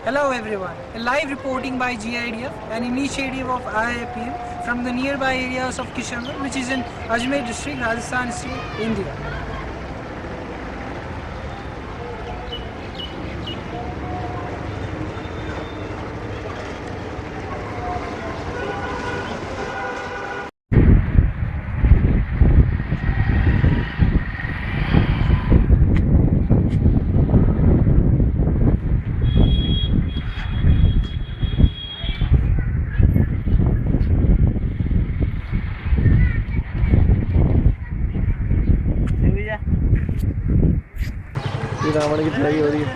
Hello everyone, a live reporting by GIDF, an initiative of IIPM from the nearby areas of Kishangarh, which is in Ajmer district, Rajasthan state, India. Ravan की लड़ाई हो रही है।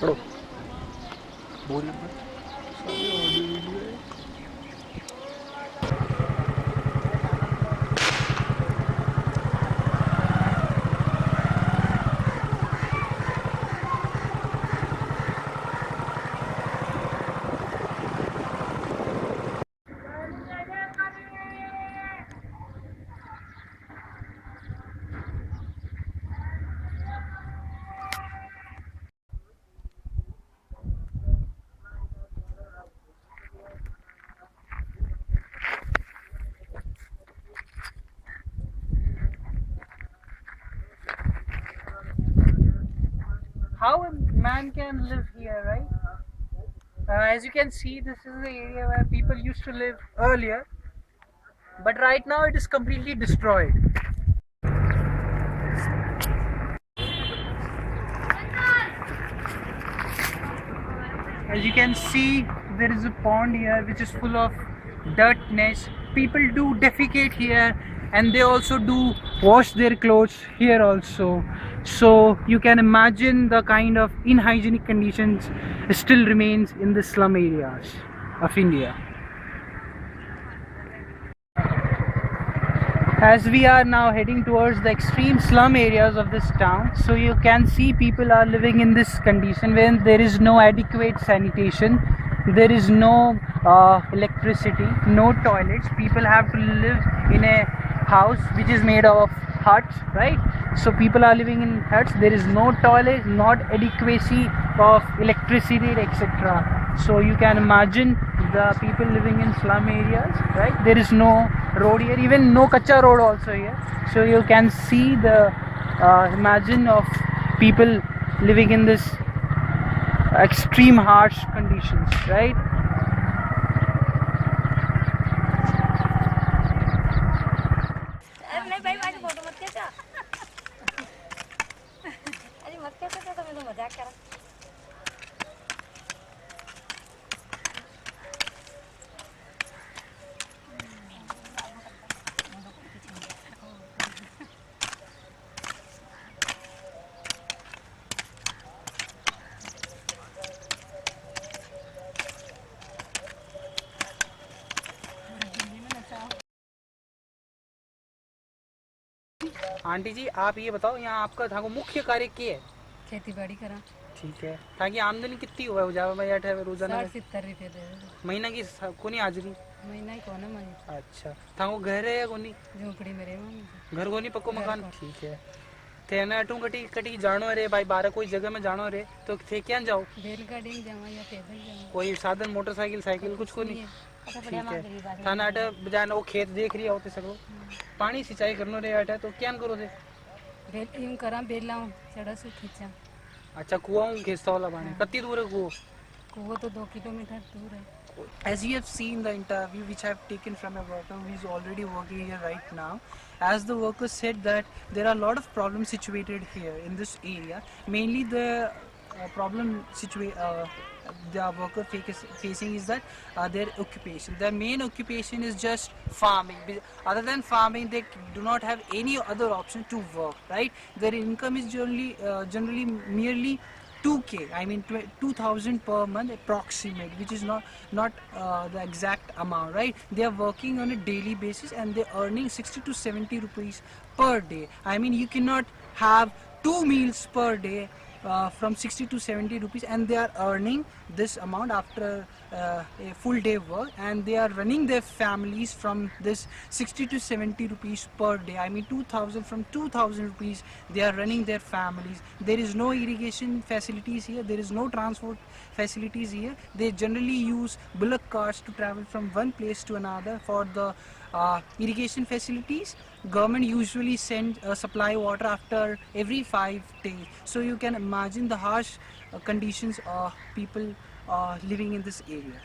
पढ़ो बोल How a man can live here, right? As you can see, this is the area where people used to live earlier, but right now it is completely destroyed. As you can see, there is a pond here which is full of dirtness. People do defecate here and they also do wash their clothes here also. So you can imagine the kind of unhygienic conditions still remains in the slum areas of India. As we are now heading towards the extreme slum areas of this town, so you can see people are living in this condition when there is no adequate sanitation, there is no electricity, no toilets. People have to live in a house which is made of huts, right? So people are living in huts, there is no toilet, not adequacy of electricity, etc. So you can imagine the people living in slum areas, right? There is no road here, even no kacha road also here. So you can see the imagine of people living in this extreme harsh conditions, right? Aunty ji, आप ये बताओ, यहाँ आपका था मुख्य कार्य क्या है? खेती बाड़ी करा। ठीक है, ताकि आमदनी कितनी हुआ हो जाए मैं बैठे रोजाना 60-70 रुपये दे महीना की कोनी हाजिरी? महीना ही कौन है। अच्छा, था घर है या कोनी? झोपड़ी में घर कोनी पक्को मकान? ठीक है। थे ना अटू कटी कटी जानो रे भाई, बारह कोई जगह में जानो रे तो थे क्या जाओ? बैलगाड़ी में जावा या पैदल जावा? कोई साधन मोटरसाइकिल साइकिल कुछ को नहीं? ठीक है। थाना अटे बजाना वो खेत देख रही होते सको पानी सिंचाई करनो रे अटे तो क्या करो थे? बेल यूं करा बेला चढ़ा से खींचा। अच्छा, कुआं खींचता वाला पानी कितनी दूर है कुआं? कुआं तो 2 किलोमीटर दूर है। As you have seen the interview which I have taken from a worker who is already working here right now, as the worker said that there are a lot of problems situated here in this area. Mainly the problem the worker facing is that their occupation. Their main occupation is just farming. Other than farming, they do not have any other option to work. Right? Their income is generally merely 2K, I mean 2,000 per month approximate, which is not the exact amount, right? They are working on a daily basis and they are earning 60 to 70 rupees per day. I mean, you cannot have 2 meals per day from 60 to 70 rupees, and they are earning this amount after a full day work, and they are running their families from this 60 to 70 rupees per day. I mean 2000, from 2000 rupees they are running their families. There is no irrigation facilities here, there is no transport facilities here. They generally use bullock carts to travel from one place to another. For the irrigation facilities, government usually send supply water after every 5 days. So you can imagine the harsh conditions of people living in this area.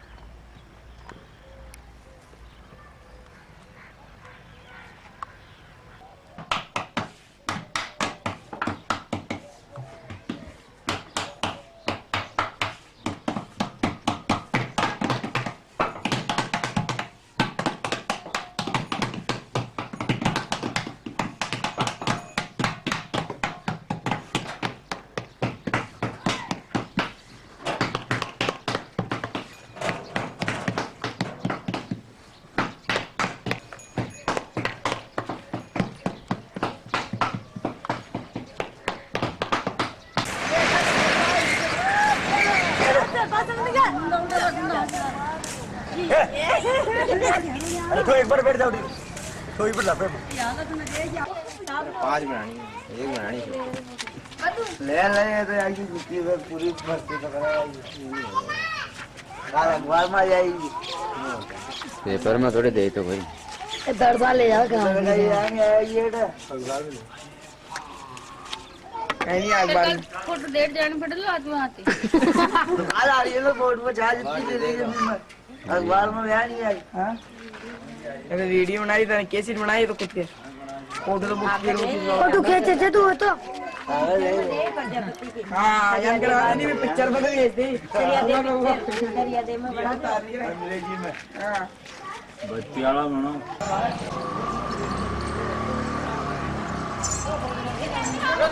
तो एक बार बैठ जाओ, तो एक बार लाफे पांच बनानी है, एक बनानी है। ले तो यार की जुत्ती में पूरी मस्ती तो करा यार अखबार में जाएगी, पेपर में थोड़े दे तो भाई 10 साल ले जाओ यार ये नहीं अखबार फोटो डेट जाने पड़े लो आदमी आते आज आ रही है, बोर्ड में जा जितनी दे रही है अखबार में बयान नहीं आई। हाँ अगर वीडियो बनाई तो कैसेट बनाई तो कुछ के फोटो तो बुक फोटो खींचे थे तू तो हाँ यार करा नहीं मैं पिक्चर में भेज दी दरिया दे में बड़ा अंग्रेजी में। हाँ बत्ती वाला बनो तो